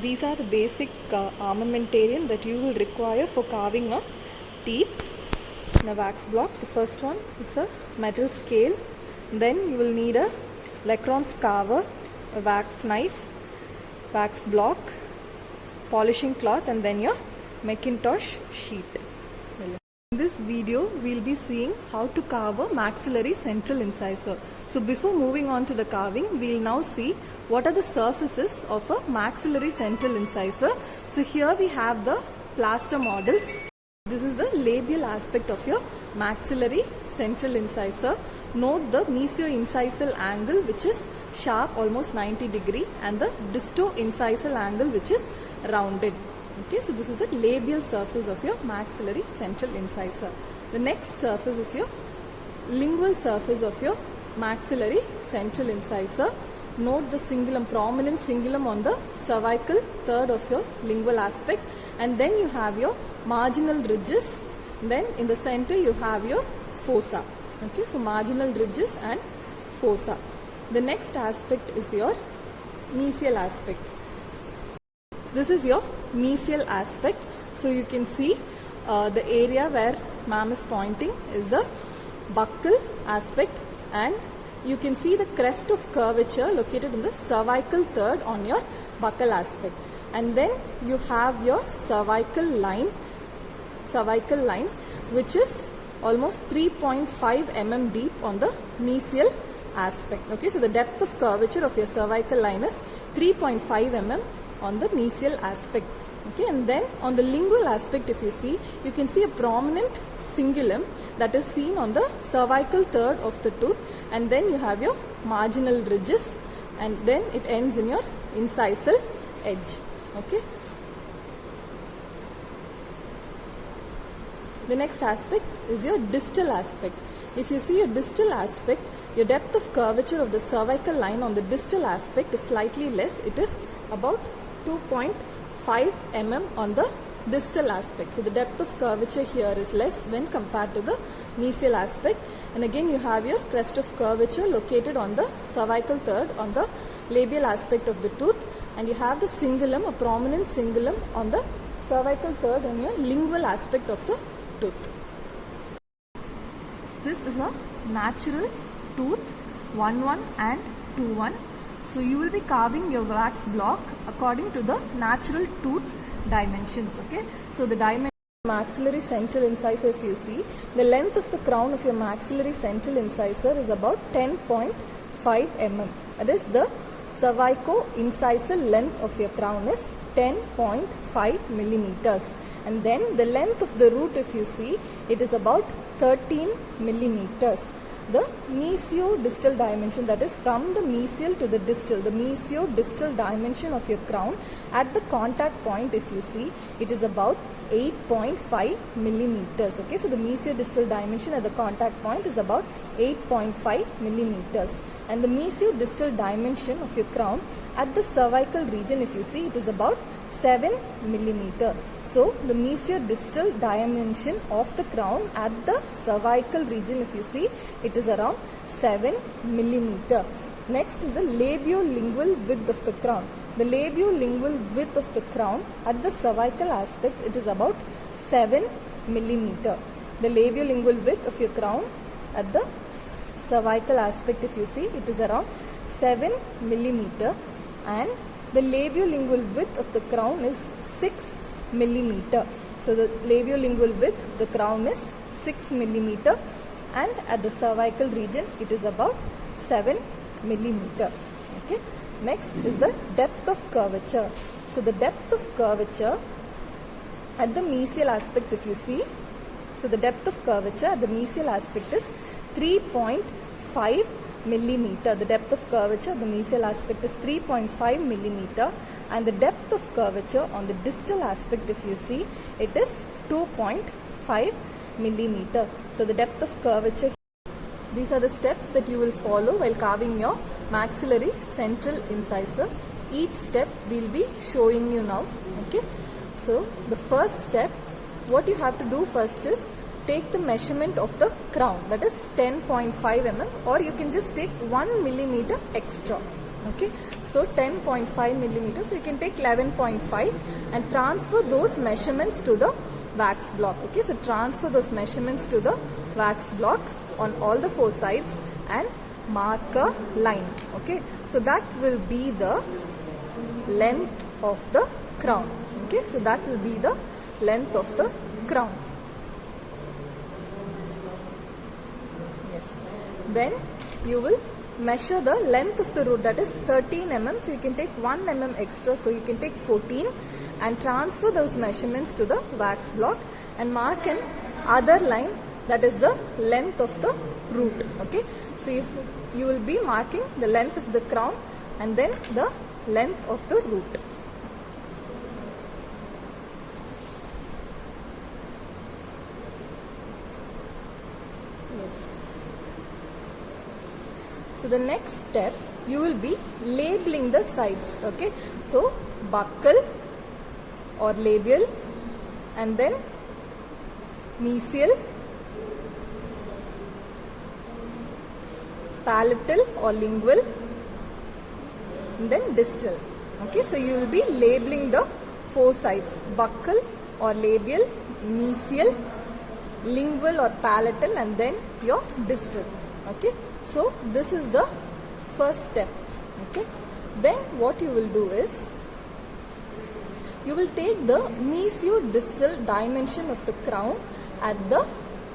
these are the basic armamentarium that you will require for carving a teeth in a wax block. The first one, it's a metal scale. Then you will need a Lacrons carver, a wax knife, wax block, polishing cloth, and then your Macintosh sheet. In this video, we'll be seeing how to carve a maxillary central incisor. So before moving on to the carving, we'll now see what are the surfaces of a maxillary central incisor. So here we have the plaster models. This is the labial aspect of your maxillary central incisor. Note the mesio-incisal angle, which is sharp, almost 90 degree, and the disto-incisal angle, which is rounded. Okay, so this is the labial surface of your maxillary central incisor. The next surface is your lingual surface of your maxillary central incisor. Note the cingulum, prominent cingulum on the cervical third of your lingual aspect, and then you have your marginal ridges. Then in the center you have your fossa. Okay, so marginal ridges and fossa. The next aspect is your mesial aspect. So this is your mesial aspect. So you can see the area where ma'am is pointing is the buccal aspect, and you can see the crest of curvature located in the cervical third on your buccal aspect. And then you have your cervical line which is almost 3.5 mm deep on the mesial aspect. Okay, so the depth of curvature of your cervical line is 3.5 mm on the mesial aspect. Okay, and then on the lingual aspect, if you see, you can see a prominent cingulum that is seen on the cervical third of the tooth, and then you have your marginal ridges, and then it ends in your incisal edge. Okay. The next aspect is your distal aspect. If you see your distal aspect, your depth of curvature of the cervical line on the distal aspect is slightly less. It is about 2.5 mm on the distal aspect. So the depth of curvature here is less when compared to the mesial aspect. And again you have your crest of curvature located on the cervical third on the labial aspect of the tooth, and you have the cingulum, a prominent cingulum on the cervical third on your lingual aspect of the tooth. This is a natural tooth 1-1 and 2-1. So you will be carving your wax block according to the natural tooth dimensions. Okay, so the dimension maxillary central incisor, if you see, the length of the crown of your maxillary central incisor is about 10.5 mm. That is, the cervico-incisal length of your crown is 10.5 millimeters. And then the length of the root, if you see, it is about 13 millimeters. The mesio-distal dimension, that is from the mesial to the distal, the mesio-distal dimension of your crown at the contact point, if you see, it is about 8.5 millimeters. Okay, so the mesio-distal dimension at the contact point is about 8.5 millimeters. And the mesio-distal dimension of your crown at the cervical region, if you see, it is about 7 millimeter. So the mesio-distal dimension of the crown at the cervical region, if you see, it is around 7 millimeter. Next is the labiolingual width of the crown. The labiolingual width of the crown at the cervical aspect, it is about 7 millimeter. The labiolingual width of your crown at the cervical aspect, if you see, it is around 7 millimeter, and the labiolingual width of the crown is 6 millimeter. So the labiolingual width of the crown is 6 millimeter, and at the cervical region it is about 7 millimeter. Okay. Next is the depth of curvature. So the depth of curvature at the mesial aspect, if you see, so the depth of curvature at the mesial aspect is 3.5 millimeter. The depth of curvature of the mesial aspect is 3.5 millimeter, and the depth of curvature on the distal aspect, if you see, it is 2.5 millimeter. So the depth of curvature. These are the steps that you will follow while carving your maxillary central incisor. Each step we'll be showing you now. Okay. So the first step, what you have to do first is take the measurement of the crown, that is 10.5 mm, or you can just take 1 millimeter extra. Okay, so 10.5 millimeters, so you can take 11.5 and transfer those measurements to the wax block. Okay, so transfer those measurements to the wax block on all the four sides and mark a line. Okay, so that will be the length of the crown. Okay, so that will be the length of the crown. Yes. Then you will measure the length of the root, that is 13 mm, so you can take 1 mm extra, so you can take 14 and transfer those measurements to the wax block and mark an other line, that is the length of the root. Okay, so you will be marking the length of the crown and then the length of the root. Yes. So the next step, you will be labeling the sides. Okay, so buccal or labial, and then mesial, palatal or lingual, and then distal. Okay, so you will be labeling the four sides: buccal or labial, mesial, lingual or palatal, and then your distal. Okay, so this is the first step. Okay, then what you will do is, you will take the mesio-distal dimension of the crown at the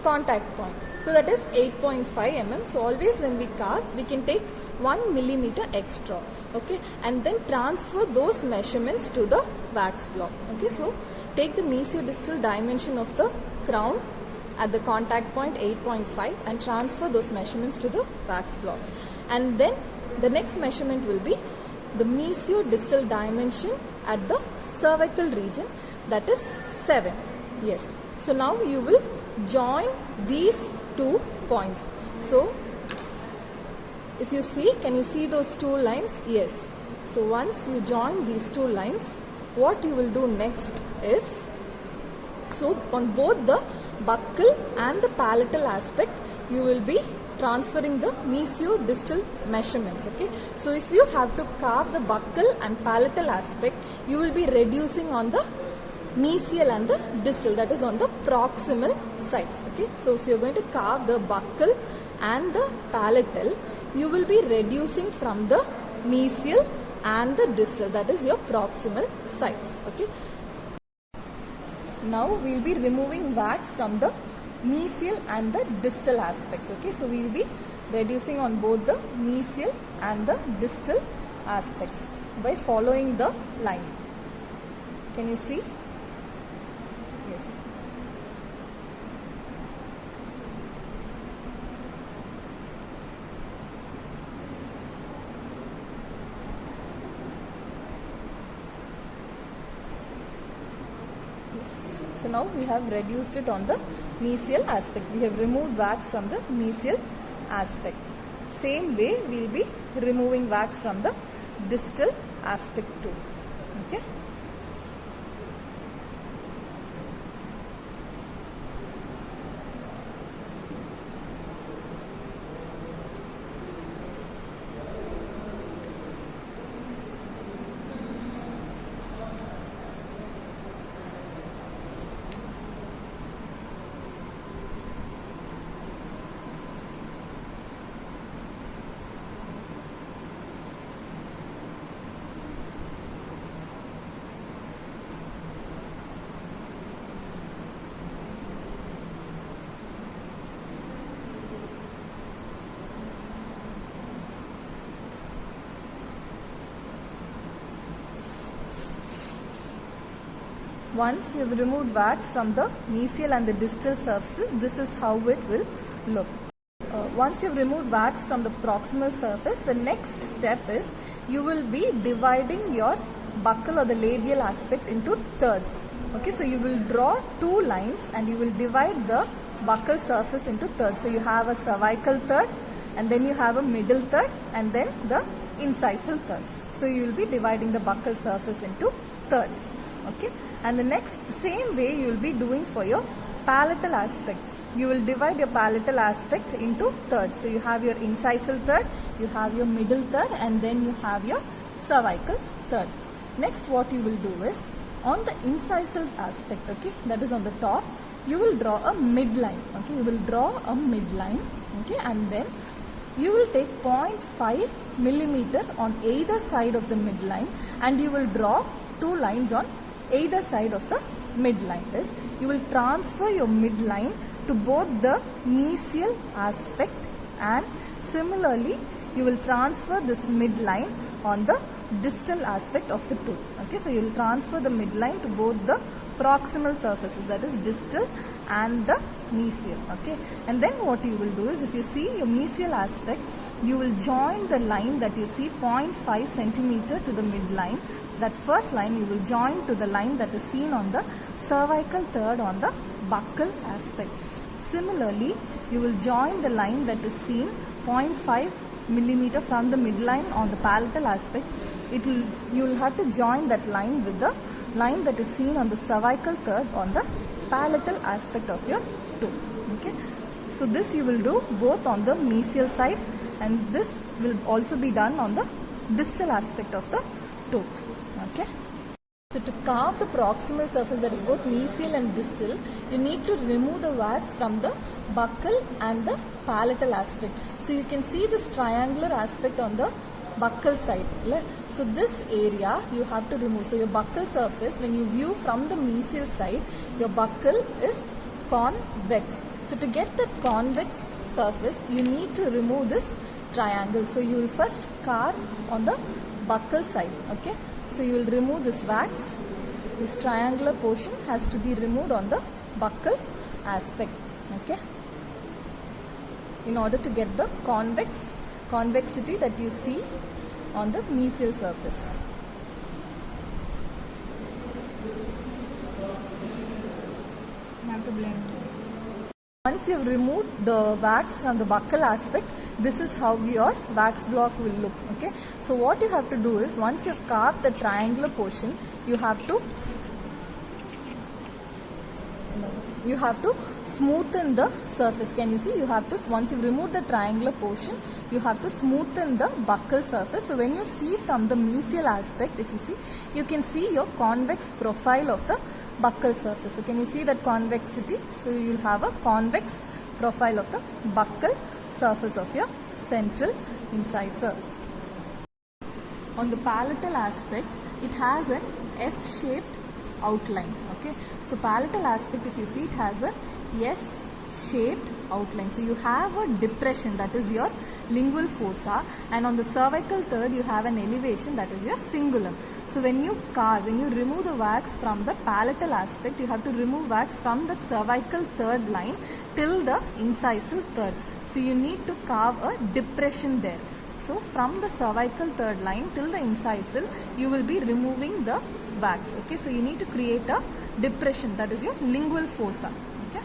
contact point. So that is 8.5 mm. So always when we carve, we can take 1 millimeter extra. Okay, and then transfer those measurements to the wax block. Okay, so take the mesio-distal dimension of the crown at the contact point 8.5 and transfer those measurements to the wax block. And then the next measurement will be the mesio-distal dimension at the cervical region, that is 7. Yes. So now you will join these 2 points. So if you see, can you see those 2 lines? Yes. So once you join these 2 lines, what you will do next is, so on both the buccal and the palatal aspect, you will be transferring the mesio-distal measurements. Okay, so if you have to carve the buccal and palatal aspect, you will be reducing on the mesial and the distal, that is on the proximal sides. Okay, so if you are going to carve the buccal and the palatal, you will be reducing from the mesial and the distal, that is your proximal sides. Okay, now we will be removing wax from the mesial and the distal aspects. Okay, so we will be reducing on both the mesial and the distal aspects by following the line. Can you see? Yes. So now we have reduced it on the mesial aspect. We have removed wax from the mesial aspect. Same way we will be removing wax from the distal aspect too. Okay. Once you have removed wax from the mesial and the distal surfaces, this is how it will look. Once you have removed wax from the proximal surface, the next step is you will be dividing your buccal or the labial aspect into thirds. Okay, so you will draw 2 lines and you will divide the buccal surface into thirds. So you have a cervical third, and then you have a middle third, and then the incisal third. So you will be dividing the buccal surface into thirds. Okay, and the next same way you will be doing for your palatal aspect. you will divide your palatal aspect into thirds. So you have your incisal third, you have your middle third, and then you have your cervical third. Next, what you will do is, on the incisal aspect, okay, that is on the top, you will draw a midline, okay, you will draw a midline, okay, and then you will take 0.5 millimeter on either side of the midline, and you will draw two lines on either side of the midline. This you will transfer your midline to both the mesial aspect, and similarly you will transfer this midline on the distal aspect of the tooth. Okay, so you will transfer the midline to both the proximal surfaces, that is distal and the mesial. Okay, and then what you will do is, if you see your mesial aspect, you will join the line that you see 0.5 centimeter to the midline. That first line you will join to the line that is seen on the cervical third on the buccal aspect. Similarly, you will join the line that is seen 0.5 millimeter from the midline on the palatal aspect. You will have to join that line with the line that is seen on the cervical third on the palatal aspect of your tooth. Okay, so this you will do both on the mesial side, and this will also be done on the distal aspect of the tooth. Okay, so to carve the proximal surface, that is both mesial and distal, you need to remove the wax from the buccal and the palatal aspect. So you can see this triangular aspect on the buccal side. So this area you have to remove. So your buccal surface, when you view from the mesial side, your buccal is convex. So to get that convex surface, you need to remove this triangle. So you will first carve on the buccal side. Okay, so you will remove this wax. This triangular portion has to be removed on the buccal aspect. Okay, in order to get the convexity that you see on the mesial surface. You have to blend. Once you have removed the wax from the buccal aspect, this is how your wax block will look. Okay, so what you have to do is, once you have carved the triangular portion, you have to smoothen the surface. Can you see? You have to, once you've removed the triangular portion, you have to smoothen the buccal surface. So when you see from the mesial aspect, if you see, you can see your convex profile of the buccal surface. So can you see that convexity? So you will have a convex profile of the buccal surface of your central incisor. On the palatal aspect, it has an S-shaped outline. Okay, so palatal aspect, if you see, it has a S-shaped outline. So you have a depression, that is your lingual fossa, and on the cervical third you have an elevation, that is your cingulum. So when you remove the wax from the palatal aspect, you have to remove wax from the cervical third line till the incisal third. So you need to carve a depression there. So from the cervical third line till the incisal, you will be removing the wax. Okay, so you need to create a depression, that is your lingual fossa. Okay,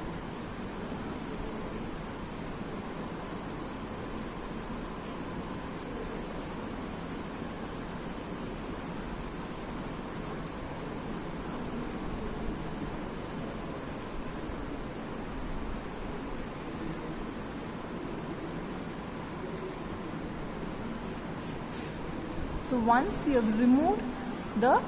so once you have removed the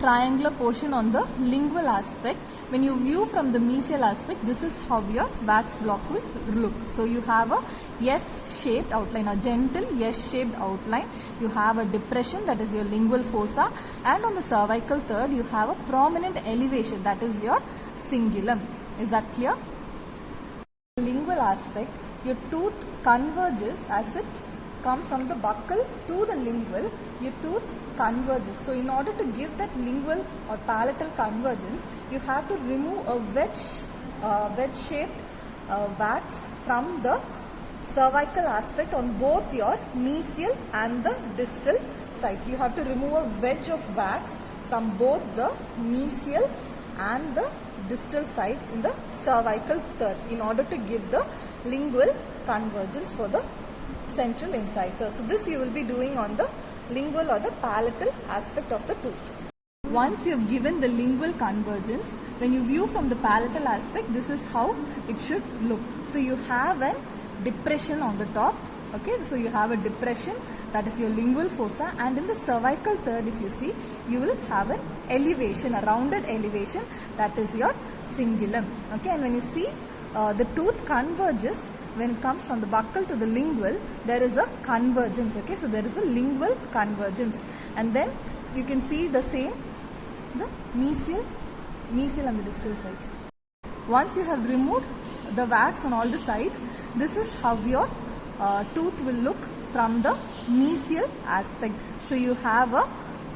triangular portion on the lingual aspect, when you view from the mesial aspect, this is how your wax block will look. So you have a S-shaped outline, a gentle S-shaped outline. You have a depression, that is your lingual fossa, and on the cervical third you have a prominent elevation, that is your cingulum. Is that clear? Lingual aspect, your tooth converges as it comes from the buccal to the lingual, your tooth converges. So in order to give that lingual or palatal convergence, you have to remove a wedge-shaped wax from the cervical aspect on both your mesial and the distal sides. You have to remove a wedge of wax from both the mesial and the distal sides in the cervical third in order to give the lingual convergence for the central incisor. So this you will be doing on the lingual or the palatal aspect of the tooth. once you have given the lingual convergence, when you view from the palatal aspect, this is how it should look. So you have a depression on the top, okay, so you have a depression, that is your lingual fossa, and in the cervical third, if you see, you will have an elevation, a rounded elevation, that is your cingulum, okay. And when you see the tooth converges, when it comes from the buccal to the lingual, there is a convergence, okay, so there is a lingual convergence. And then you can see the same, the mesial and the distal sides. Once you have removed the wax on all the sides, this is how your tooth will look from the mesial aspect. So you have a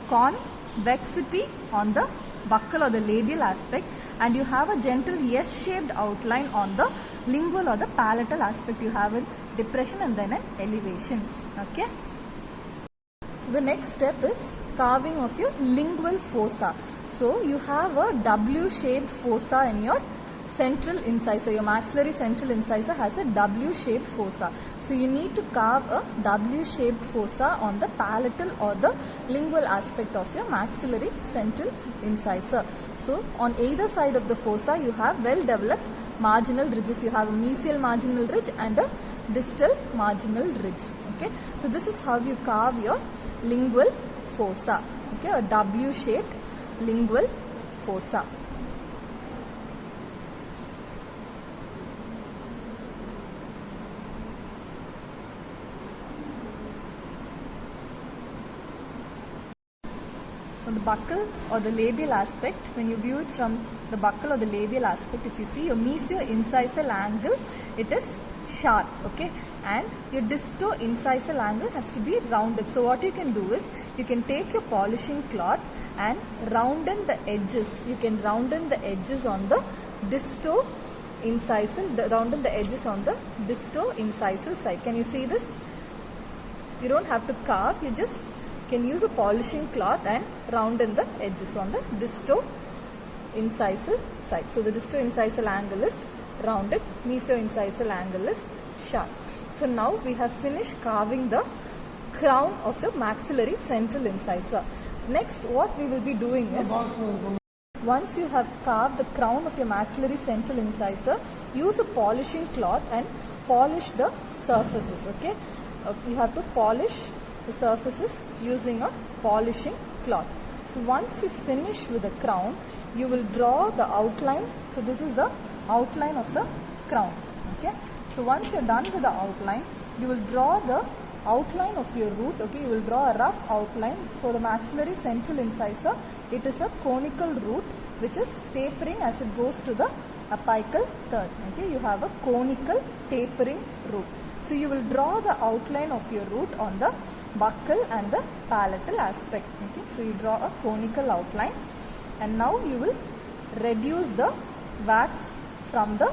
convexity on the buccal or the labial aspect, and you have a gentle S-shaped outline on the lingual or the palatal aspect. You have a depression and then an elevation, okay. So the next step is carving of your lingual fossa. So you have a W-shaped fossa in your central incisor. Your maxillary central incisor has a W-shaped fossa. So you need to carve a W-shaped fossa on the palatal or the lingual aspect of your maxillary central incisor. So on either side of the fossa, you have well-developed marginal ridges. You have a mesial marginal ridge and a distal marginal ridge, okay. So this is how you carve your lingual fossa, okay, a W-shaped lingual fossa. From the buccal or the labial aspect, when you view it from the buccal or the labial aspect, if you see your mesio-incisal angle, it is sharp, okay, and your disto-incisal angle has to be rounded. So what you can do is, you can take your polishing cloth and rounded the edges. You can rounded the edges on the disto-incisal, rounded the edges on the disto-incisal side. Can you see this? You don't have to carve, you just can use a polishing cloth and rounded the edges on the disto-incisal side. So the disto-incisal angle is rounded, mesio-incisal angle is sharp. So now we have finished carving the crown of the maxillary central incisor. Next, what we will be doing is, once you have carved the crown of your maxillary central incisor, use a polishing cloth and polish the surfaces, okay. You have to polish the surfaces using a polishing cloth. So once you finish with the crown, you will draw the outline. So this is the outline of the crown, okay. So once you're done with the outline, you will draw the outline of your root, okay. You will draw a rough outline for the maxillary central incisor. It is a conical root which is tapering as it goes to the apical third, okay. You have a conical tapering root. So you will draw the outline of your root on the buccal and the palatal aspect, okay. So you draw a conical outline, and now you will reduce the wax from the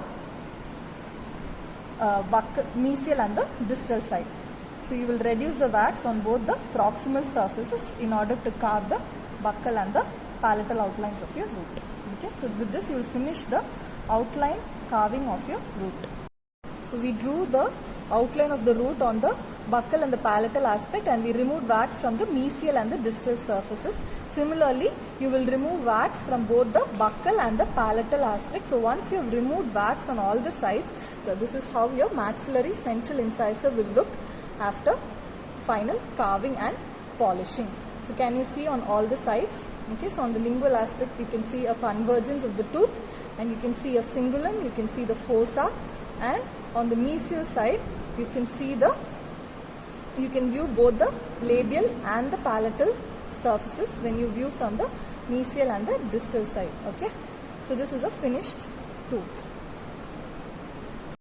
buccal, mesial and the distal side. So you will reduce the wax on both the proximal surfaces in order to carve the buccal and the palatal outlines of your root, okay. So with this you will finish the outline carving of your root. So we drew the outline of the root on the buccal and the palatal aspect, and we removed wax from the mesial and the distal surfaces. Similarly, you will remove wax from both the buccal and the palatal aspect. So once you have removed wax on all the sides, so this is how your maxillary central incisor will look after final carving and polishing. So can you see on all the sides, okay. So on the lingual aspect, you can see a convergence of the tooth, and you can see a cingulum, you can see the fossa, and on the mesial side, you can see you can view both the labial and the palatal surfaces when you view from the mesial and the distal side, okay. So this is a finished tooth.